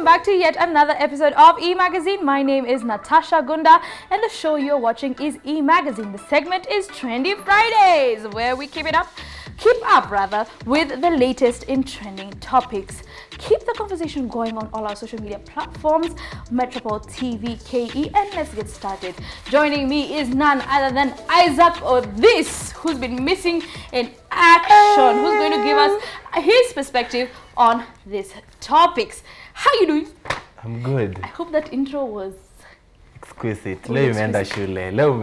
back to yet another episode of E-Magazine. My name is Natasha Gunda and the show you're watching is E-Magazine. The segment is Trendy Fridays, where we keep up with the latest in trending topics. Keep the conversation going on all our social media platforms, Metropole TV, KE, and let's get started. Joining me is none other than Isaac Odhiambo, who's been missing in action, who's going to give us his perspective on these topics. How you doing? I'm good. I hope that intro was exquisite. Leo imeenda shule. Leo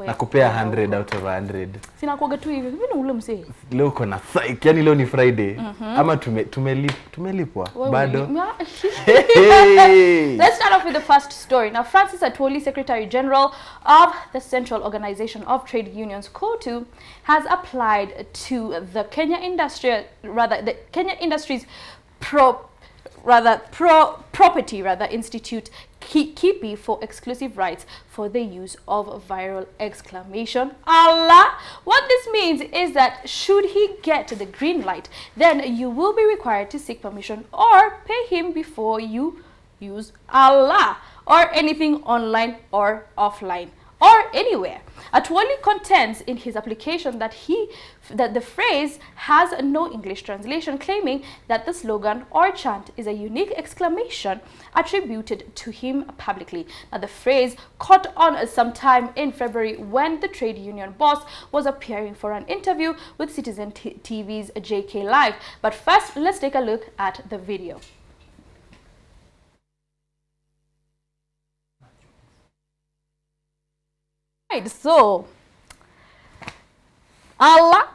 nakupea 100 out of 100. Sina kuoga tu hivi. Mimi ule msee. Leo kuna psych. Yani leo ni Friday. Ama tumelipwa. Bado. Let's start off with the first story. Now, Francis Atwoli, Secretary General of the Central Organization of Trade Unions, Hudu, has applied to the Kenya Industries Property Institute KIPI for exclusive rights for the use of viral exclamation Allah. What this means is that should he get the green light, then you will be required to seek permission or pay him before you use Allah or anything online or offline or anywhere. Atwoli contends in his application that the phrase has no English translation, claiming that the slogan or chant is a unique exclamation attributed to him publicly. Now, the phrase caught on sometime in February when the trade union boss was appearing for an interview with Citizen TV's JK Live. But first, let's take a look at the video. Right, so Allah.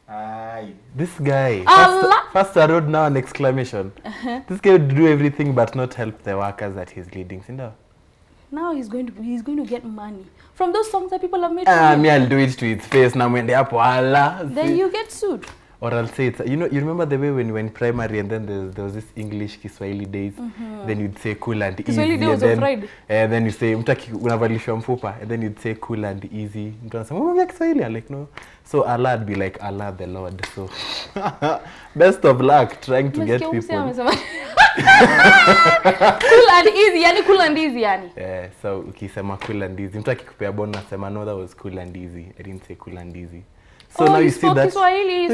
Aye. This guy. Allah. First I wrote now an exclamation. This guy would do everything but not help the workers that he's leading. Now he's going to get money from those songs that people have made. Me, I'll do it to his face. Now when they up Allah. Then you get sued. Or I'll say it. You remember the way when you were in primary and then there was this English Kiswahili days. Then you'd say cool and easy. Kiswahili days on Friday. And then you say mtaki unavalishwa mfupa. And then you'd say cool and easy. Mtu anasema mbona Kiswahili? I'm like no. So Allah would be like Allah the Lord. So best of luck trying to get people. Cool and easy, yani cool and easy yani. Yeah, so ukisema cool and easy. Mtu akikupea bonus sema no, that was cool and easy. I didn't say cool and easy. So now you see that Kiswahili.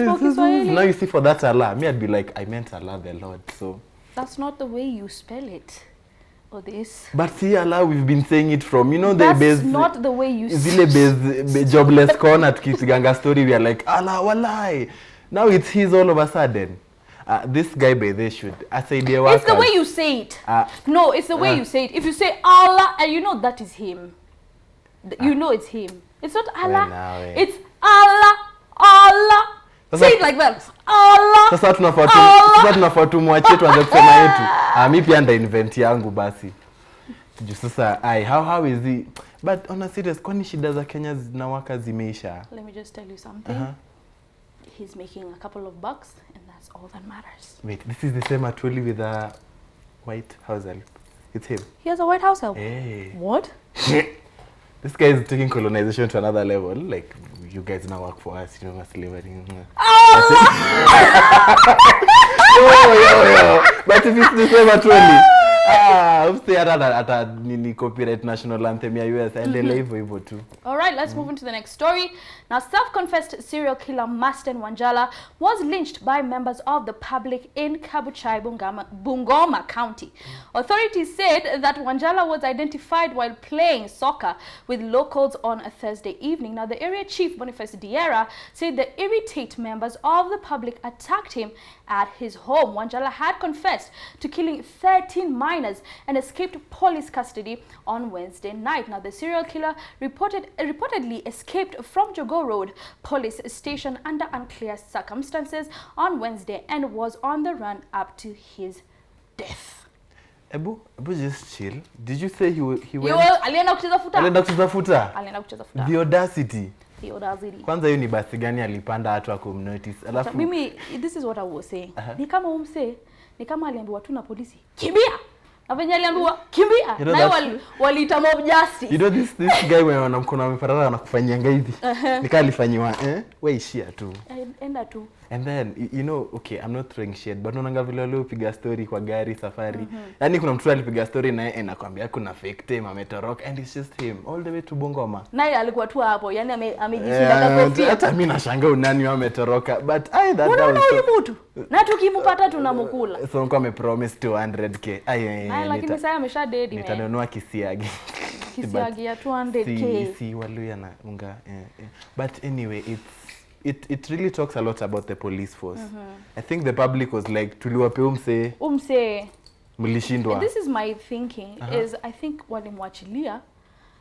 Now you see for that Allah, me I'd be like I meant Allah the Lord. So that's not the way you spell it. Or this. But see Allah, we've been saying it from the base. That's not the way you zile base jobless corner tukipiganga story we are like Allah wallahi. Now it's his all of a sudden. This guy by they should I say they work. It's the way you say it. No, it's the way you say it. If you say Allah and you know that is him. You know it's him. It's not Allah. It's Allah. Allah. Say it like that. Allah. Sasa tunafaa tumwachie tuanze kusema yetu. Mimi pia nda invent yangu basi. Sasa how is he? But on a serious, kwani shida za Kenya zinawaka zimeisha? Let me just tell you something. He's making a couple of bucks and that's all that matters. Wait, this is the same Atwoli with a White House help. It's him. He has a White House help. Hey. What? This guy is taking colonization to another level. Like, you guys now work for us, slavery. Yo. But if it's the same Atwoli, stay at Nini copyright national anthem US and they live hivyo too. All right, let's move on to the next story. Now, self-confessed serial killer Masten Wanjala was lynched by members of the public in Kabuchai, Bungoma County. Authorities said that Wanjala was identified while playing soccer with locals on a Thursday evening. Now, the area chief, Boniface Diera, said the irate members of the public attacked him at his home. Wanjala had confessed to killing 13 minors and escaped police custody on Wednesday night. Now, the serial killer reportedly escaped from Jogo Road police station under unclear circumstances on Wednesday and was on the run up to his death. Ebu just chill. Did you say he went? Alienda kucheza futa. Alienda kucheza futa. Alienda kucheza futa. The audacity. The audacity. Kwanza hiyo ni basi gani alipanda watu akumnotice? Alafu mimi this is what I was saying. Ni kama umse, ni kama aliambiwa tu na polisi, kimbia. Na venye aliambiwa kimbia. Na waliita mob justice. You know this guy when wanamkona wameparara wanakufanyia hivi. Nika alifanywa wewe ishia tu. Enda tu. And then you know, okay, I'm not throwing shade, but unaanga vile leo piga story kwa gari safari. Yaani kuna mtu alipiga story naye anakuambia kuna fake time ametoroka, and it's just him all the way to Bungoma. Naye alikuwa tu hapo, yani amejishinda kofia. Hata mimi nashangaa unani ametoroka, but that was huyu mtu. Na tukimpata tunamkula. So nko amepromise 200k. Lakini sasa amesha dead. Nitanunua kisiagi. Kisiagi ya 200k. Si waluya na unga. But anyway, it really talks a lot about the police force. I think the public was like, tuliwape umse mlishindwa. This is my thinking, is I think walimwachilia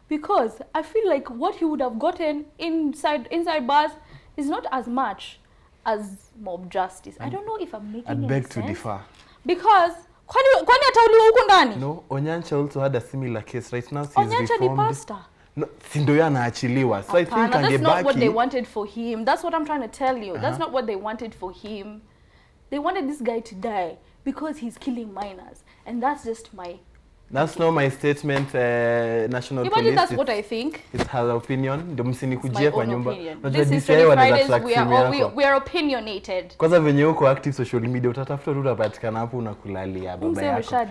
because I feel like what he would have gotten inside bars is not as much as mob justice. I don't know if I'm making any sense. I'd beg to differ. Because kwani atauliwa huko ndani? No, Onyancha also had a similar case. Right now she's Onyancha reformed. ni pastor. No, sindo yanaachiliwa. So I think that's not what they wanted for him. That's what I'm trying to tell you. That's not what they wanted for him. They wanted this guy to die because he's killing minors. And that's just my... That's not my statement, National Imagine Police. That's what I think. It's her opinion. Ndio msinikujie kwa nyumba. This is Fridays, we are opinionated. Kwanza venye uko active social media utatafuta tu utapatikana hapo unakulalia baba yako. I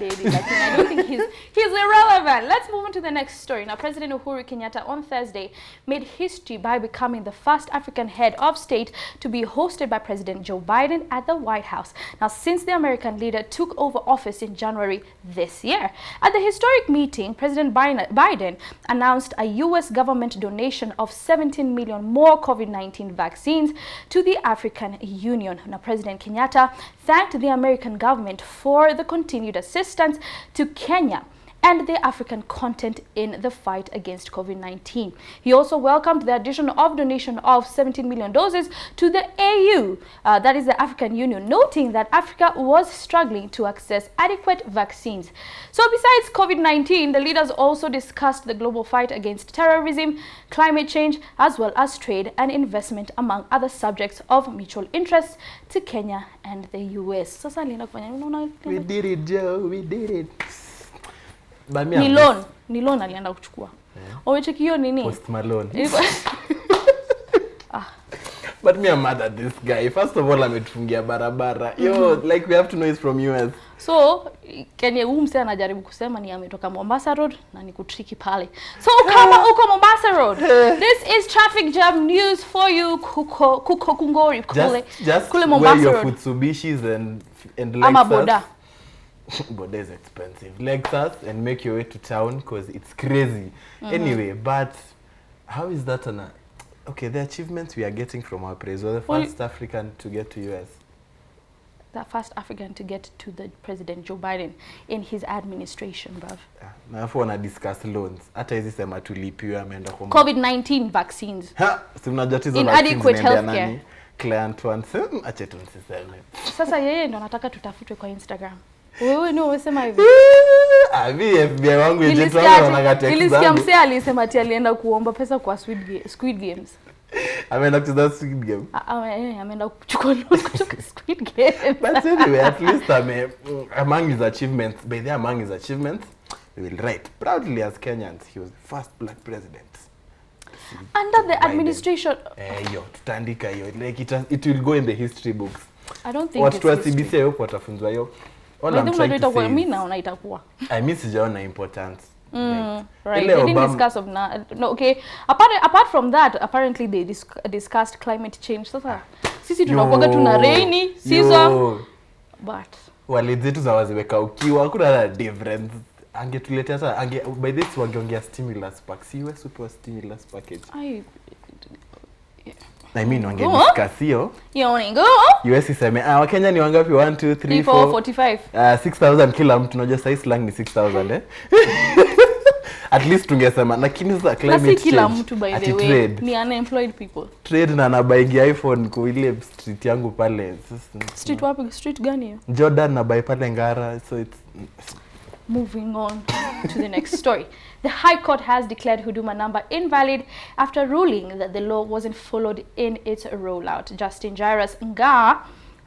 don't think he's irrelevant. Let's move on to the next story. Now, President Uhuru Kenyatta on Thursday made history by becoming the first African head of state to be hosted by President Joe Biden at the White House. Now, since the American leader took over office in January this year. At the historic meeting, President Biden announced a U.S. government donation of 17 million more COVID-19 vaccines to the African Union. Now, President Kenyatta thanked the American government for the continued assistance to Kenya and the African continent in the fight against COVID-19. He also welcomed the addition of donation of 17 million doses to the AU, that is the African Union, noting that Africa was struggling to access adequate vaccines. So besides COVID-19, the leaders also discussed the global fight against terrorism, climate change, as well as trade and investment, among other subjects of mutual interest to Kenya and the US. We did it, Joe. We did it. Ni loan alienda kuchukua. Umecheki hiyo nini? Post Malone. But me I'm mad at this guy. First of all, ametufungia barabara. Yo, like we have to know it's from US. So, Kenya umse anajaribu kusema ni ametoka Mombasa Road na ni kutriki pale. So, kama uko Mombasa Road, this is traffic jam news for you. Kuko kungori kule Mombasa Road. Wear your Futsubishis and Lexus. Ama boda. Boda is expensive. Lexus and make your way to town because it's crazy. Anyway, but how is that okay, the achievements we are getting from our president, the first African to get to US. The first African to get to the President Joe Biden in his administration, bruv. Na afu wana discuss loans. Hata hizi sema tulipiwe ameenda kwa COVID-19 vaccines. Si unajua hizo inadequate healthcare. Client one, acha tu nisiseme. Sasa yeye ndo anataka tutafutwe kwa Instagram. Wewe ni umesema hivi. FBI wangu agent wangu wanakata exam. Nilisikia msee alisema ati alienda kuomba pesa kwa Squid Games. Ameenda kucheza Squid Game. Ameenda kuchukua loan kutoka Squid Game. But anyway, at least among his achievements, we will write proudly as Kenyans, he was the first black president. Under the administration. Tutaandika hiyo. Like it will go in the history books. I don't think it's history. CBC hiyo watafunzwa hiyo. All I'm trying to say mimi naona itakuwa. I miss sijaona importance. Right. They didn't discuss of no, okay. Apart from that, apparently they discussed climate change. Sasa sisi tunakuwa tuna rainy season. But wale zetu za waziweka ukiwa hakuna difference. Angetuletea sasa by this wangeongea stimulus package. US super stimulus package. I mean wange-discuss hiyo. US iseme Wakenya ni wangapi? 1 2 3 4 45. 6000 kila mtu. Unajua size slang ni 6000 At least tungesema lakini sasa climate change. Kila mtu by the way ni unemployed people. Trade na buy iPhone kwa ile street yangu pale. Street wapi? Street gani hiyo? Jordan na buy pale Ngara, so it's moving on to the next story. The High Court has declared Huduma number invalid after ruling that the law wasn't followed in its rollout. Justin Jairus Nga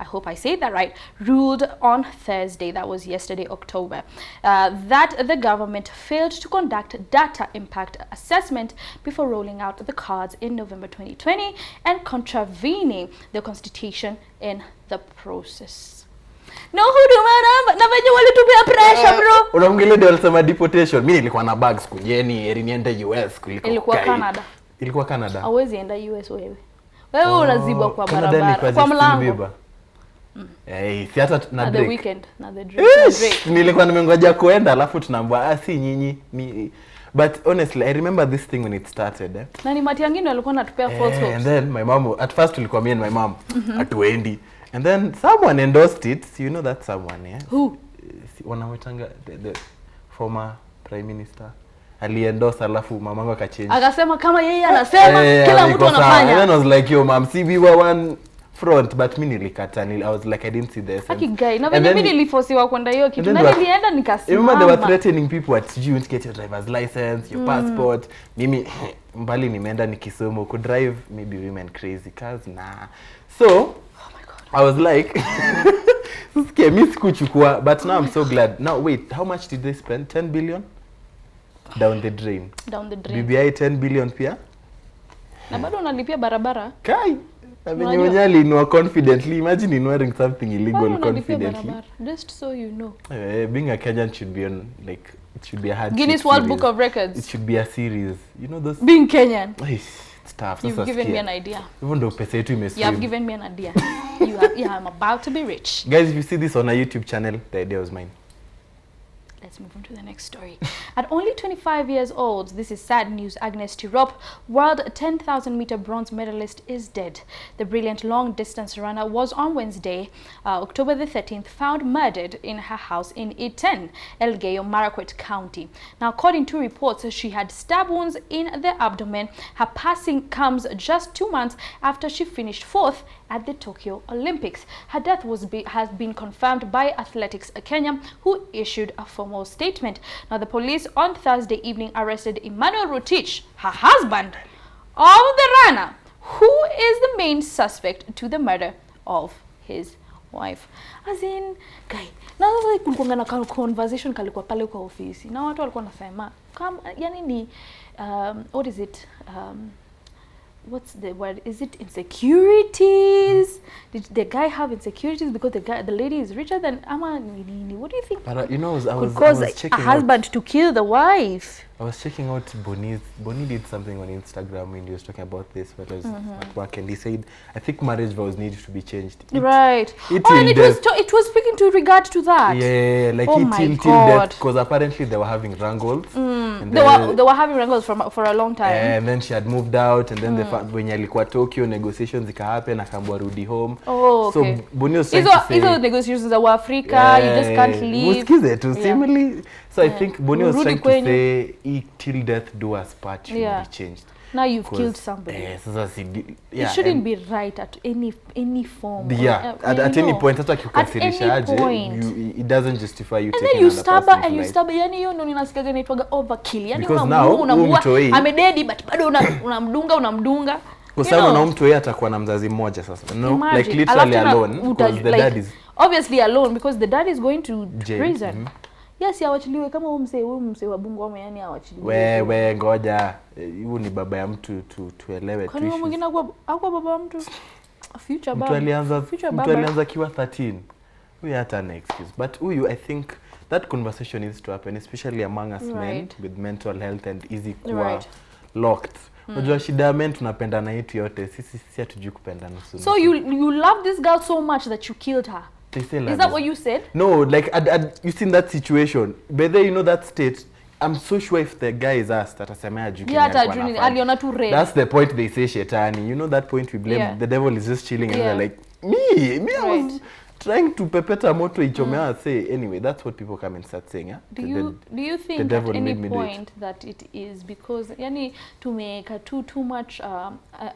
I hope I say that right, ruled on Thursday, that was yesterday, October, that the government failed to conduct data impact assessment before rolling out the cards in November 2020 and contravening the constitution in the process. No Hudu madam, na venye walitupia pressure bro. Unaongelea ndio alisema deportation. Mimi nilikuwa na bags kujeni, niende US kuliko ilikuwa Canada. Ilikuwa Canada. Hawezi enda US wewe. Wewe unazibwa kwa barabara, kwa mlango. Si hata na Drake. The weekend, na the Drake. Nilikuwa nimengoja kuenda alafu tunaambia si nyinyi. But honestly, I remember this thing when it started. Na ni mati yangine walikuwa natupea false hopes. And then my mom, at first tulikuwa me and my mom atuendi. And then someone endorsed it. You know that someone, yeah? Who? Wanawetanga the former prime minister. Ali-endorse alafu mamangu akachange. Akasema kama yeye anasema kila mtu anafanya. And then I was like, yo mom, see we were one front, but mimi nilikata. I was like, I didn't see this. Haki guy, na venye mimi nilifosiwa kwenda hiyo kitu. Na nilienda nikasimama. Remember they were threatening people at you to get your driver's license, your passport. Mimi mbali nimeenda nikisomo ku drive, maybe women crazy cars nah. So I was like, but now I'm so glad. Now wait, how much did they spend? 10 billion? Down the drain. Down the drain. BBI 10 billion pia? Na bado unalipia barabara? Kai! Na venye mwenye inua confidently. Imagine ignoring something illegal confidently. Just so you know. Being a Kenyan should be on, like, it should be a hard Guinness World Book of Records. It should be a series. You know those... Being Kenyan. It's tough. You've given me an idea. Even though pesa yetu imeswim. You have given me an idea. I'm about to be rich. Guys, if you see this on a YouTube channel, the idea was mine. Let's move on to the next story. At only 25 years old, this is sad news, Agnes Tirop, world 10,000 meter bronze medalist, is dead. The brilliant long distance runner was on Wednesday, October the 13th, found murdered in her house in Iten, Elgeyo Marakwet County. Now, according to reports, she had stab wounds in the abdomen. Her passing comes just 2 months after she finished 4th at the Tokyo Olympics. Her death has been confirmed by Athletics Kenya, who issued a formal statement. Now, the police on Thursday evening arrested Emmanuel Rotich, her husband of the runner, who is the main suspect to the murder of his wife. As in, guy, now kulikuwa na conversation kalikuwa pale kwa ofisi. Na watu walikuwa nasema, yani ni, what is it? What's the word? Is it insecurities? Did the guy have insecurities because the lady is richer than Ama Nini? What do you think? But you know, I was checking a husband to kill the wife. I was checking out Bonnie did something on Instagram when he was talking about this when I was at work, and he said, I think marriage vows need to be changed. Right. And it was speaking to regard to that. Yeah, like till death, because apparently they were having wrangles. They were having wrangles for a long time. And then she had moved out, and then when alikuwa Tokyo, negotiations happen, akaambiwa rudi home. Oh, okay. So Bonnie was trying to say, these negotiations are Africa, you just can't leave. So I think Bonnie was trying to say, till death do us part should be changed. Now you've killed somebody. It shouldn't be right at any form. Yeah, at any point. That's what you consider. It doesn't justify you taking another person's life. Yani hiyo ndo ninasikia inaitwa overkill. Yani unamuua amededi but bado unamdunga. Kwa sababu na mtu yeye atakuwa na mzazi mmoja sasa. No, like literally alone because the dad is obviously alone because the dad is going to prison. Yes, awachiliwe kama huyu mzee wa bungu wame yani awachiliwe. Wewe ngoja. Huyu ni baba ya mtu tuelewe tu. Kwani mwingine hakuwa baba wa mtu? Future baba. Mtu alianza kiwa 13. Huyu hata an excuse. But huyu I think that conversation needs to happen, especially among us men with mental health and easy kuwa locked. Unajua shida men tunapendana yetu yote. Sisi hatujui kupenda nusu. So you love this girl so much that you killed her? Is that what you said? No, like you seen that situation. But then you know that state. I'm so sure if the guy is asked that aliona tu red. That's the point they say shetani. You know that point we blame the devil is just chilling and they're like me I was trying to pepeta moto ichomea say anyway. That's what people come and start saying. Yeah? Do you think at any point that it is because yani to make too much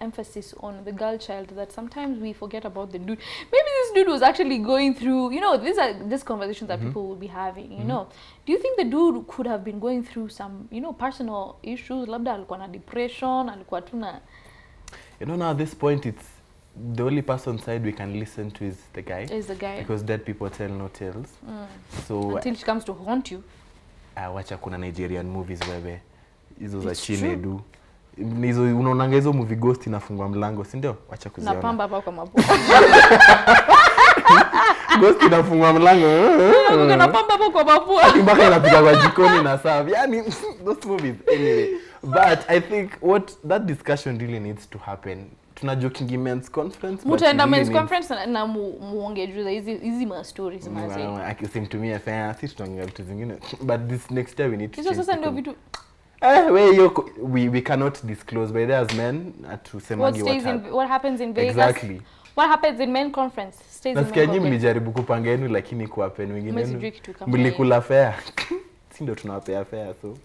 emphasis on the girl child that sometimes we forget about the dude. Maybe this dude was actually going through, you know, these are just conversations that people will be having, you know. Do you think the dude could have been going through some, you know, personal issues? Labda alikuwa na depression, alikuwa tuna. You know, now at this point it's the only person side we can listen to is the guy. Is the guy. Because dead people tell no tales. So until she comes to haunt you. Wacha kuna Nigerian movies wewe. Hizo za It's Chinedu. Hizo unaonanga hizo movie Ghost inafungwa mlango, si ndio? Wacha kuziona. Na pamba hapa kwa mapua. Ghost inafungwa mlango. Na pamba hapa kwa mapua. Mpaka inapika kwa jikoni na serve. Yani those movies anyway. But I think what that discussion really needs to happen. Tuna joking men's conference. Mutaenda men's conference na muongee juu hizi ma stories mazi. Akisimtumia fanya sisi tunaongea vitu zingine. But this next year we need to. Hizo sasa ndio vitu we cannot disclose by there as men to semagi what happens in Vegas. Exactly. What happens in men conference stays in men conference. Nasikia mlijaribu kupanga yenu lakini kwa pen wengine mlikula fair. Si ndio tunawapea fair so.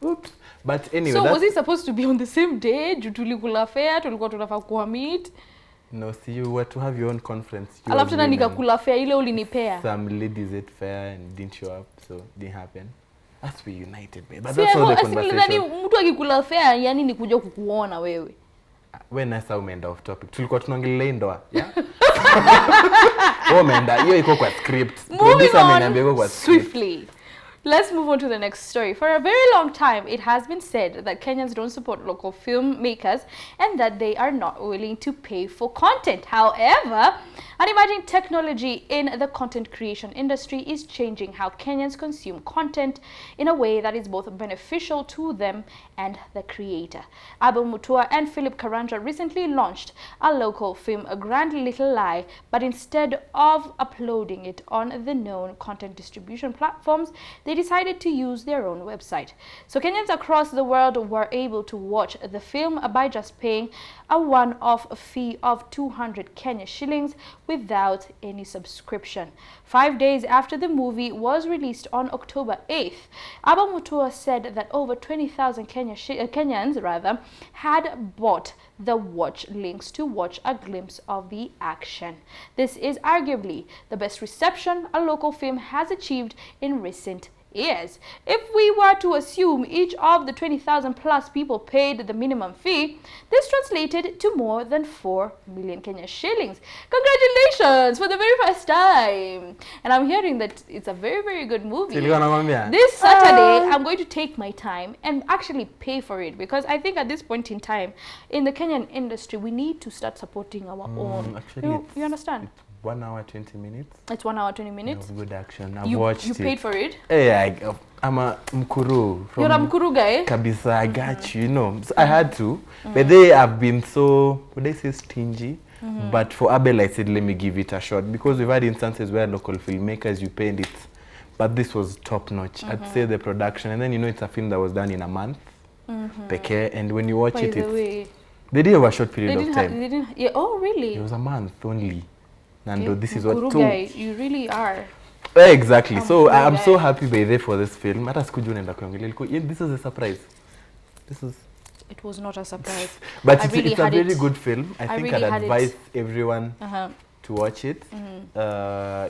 Oops. But anyway, so was it supposed to be on the same day? Tulikula fair, tulikuwa tunafaa kuwa meet. No, see you were to have your own conference. Alafu tena nikakula fair ile ulinipea. Some ladies ate fair and didn't show up, so didn't happen. That's we united, babe. But that's all the conversation. Mtu akikula fair yani ni kuja kukuona wewe. Wewe nasa umeenda off topic. Tulikuwa tunaongelea ndoa, yeah? Umeenda, hiyo iko kwa script. Moving on swiftly. Let's move on to the next story. For a very long time, it has been said that Kenyans don't support local filmmakers and that they are not willing to pay for content. However, an emerging technology in the content creation industry is changing how Kenyans consume content in a way that is both beneficial to them and the creator. Abel Mutua and Philip Karanja recently launched a local film, A Grand Little Lie, but instead of uploading it on the known content distribution platforms, they decided to use their own website. So Kenyans across the world were able to watch the film by just paying a one-off fee of 200 Kenya shillings without any subscription. 5 days after the movie was released on October 8th, Abba Mutua said that over 20,000 Kenyans had bought the watch links to watch a glimpse of the action. This is arguably the best reception a local film has achieved in recent years. If we were to assume each of the 20,000 plus people paid the minimum fee, this translated to more than 4 million Kenya shillings. Congratulations for the very first time. And I'm hearing that it's a very, very good movie. This Saturday, I'm going to take my time and actually pay for it because I think at this point in time, in the Kenyan industry, we need to start supporting our own. Actually, you understand? 1 hour 20 minutes. It's 1 hour 20 minutes. No, good action. I've watched it. You paid for it? Hey, I'm a mkuru. You're a mkuru guy? Kabisa, I got you, you know. So I had to. But they have been so, would I say stingy? But for Abel, I said, let me give it a shot. Because we've had instances where local filmmakers, you paid it. But this was top notch. I'd say the production. And then, you know, it's a film that was done in a month. Peke. And when you watch it, they did have a short period of time. Oh, really? It was a month only. Nando, this is what guy, you really are. Exactly. So I'm so happy by there for this film. This is a surprise. It was not a surprise. But it's a very good film. I think I'd advise everyone to watch it.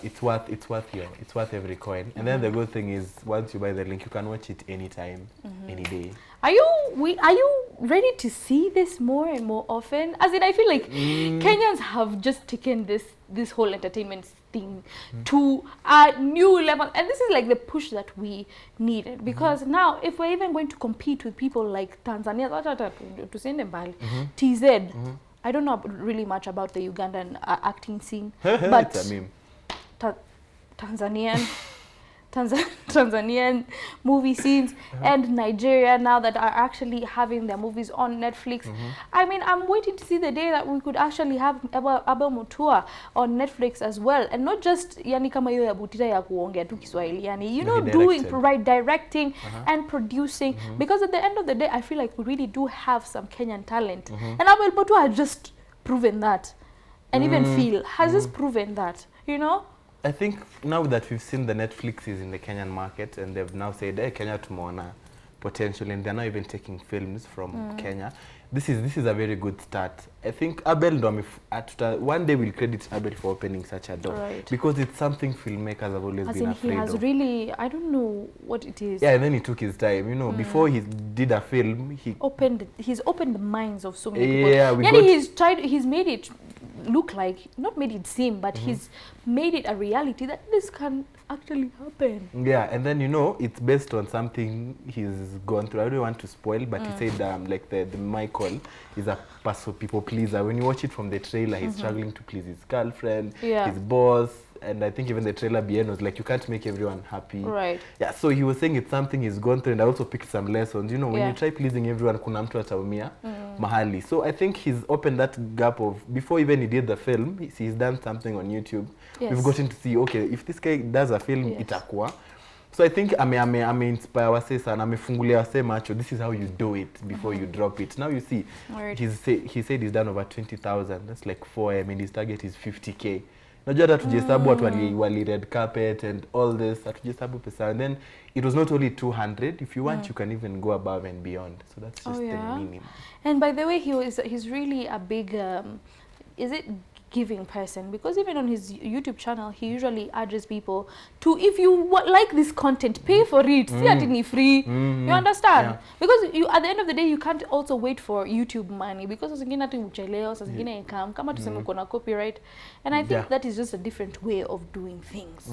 It's worth every coin. And then the good thing is once you buy the link, you can watch it anytime, any day. Are you ready to see this more and more often? As in, I feel like Kenyans have just taken this whole entertainment thing to a new level, and this is like the push that we needed because now if we're even going to compete with people like Tanzania, TZ, I don't know really much about the Ugandan acting scene, but it's a meme. Tanzanian movie scenes and Nigeria now that are actually having their movies on Netflix. I mean, I'm waiting to see the day that we could actually have Abel Mutua on Netflix as well, and not just yani kama hiyo ya butita ya kuongea tu Kiswahili, yani you know, doing directing and producing, because at the end of the day I feel like we really do have some Kenyan talent, and Abel Mutua has just proven that, and even Phil has just proven that, you know. I think now that we've seen the Netflixes in the Kenyan market and they've now said, hey, Kenya tumeona potential, and they're now even taking films from Kenya. This is a very good start. I think Abel, one day we'll credit Abel for opening such a door. Right. Because it's something filmmakers have always been afraid of. He has really, I don't know what it is. Yeah, and then he took his time. You know, before he did a film, he's opened the minds of so many people. Yeah, he's made it look like, not made it seem, but he's made it a reality that this can actually happen. Yeah, and then, you know, it's based on something he's gone through. I don't want to spoil, but he said like the Michael is a people pleaser. When you watch it from the trailer, he's struggling to please his girlfriend, his boss, and I think even the trailer behind was like, you can't make everyone happy. Right. Yeah, so he was saying it's something he's gone through, and I also picked some lessons. You know, when you try pleasing everyone, kuna mtu ataumia mahali. So I think he's opened that gap of, before even he did the film, he's done something on YouTube. We've gotten to see, okay, if this guy does a film, itakuwa. So I think ame inspire wase sana, amefungulia wase macho. This is how you do it before you drop it. Now you see, he said he's done over 20,000. That's like 4M, and his target is 50K. Najua hata tujihesabu watu wali red carpet and all this, hatujihesabu pesa. And then it was not only 200. If you want, you can even go above and beyond. So that's just the minimum. And by the way, he's really a big, is it giving person, because even on his YouTube channel he usually urges people to, if you like this content, pay for it. See that it's free. You understand? Because you, at the end of the day, you can't also wait for YouTube money, because zingine ati uchelewa, zingine income kama tuseme uko na copyright, and I think that is just a different way of doing things.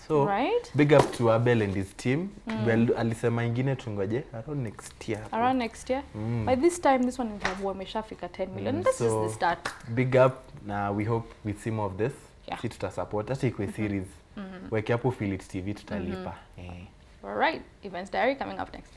So right, big up to Abel and his team. Well, alisema ingine tungoje around next year. Around next year. By this time this one will ameshafika 10 million. This is the start. Big up. Now we hope we see more of this. Si tutasupport hata ikwe series. Weke hapo Philips TV tutalipa. All right, Events Diary coming up next.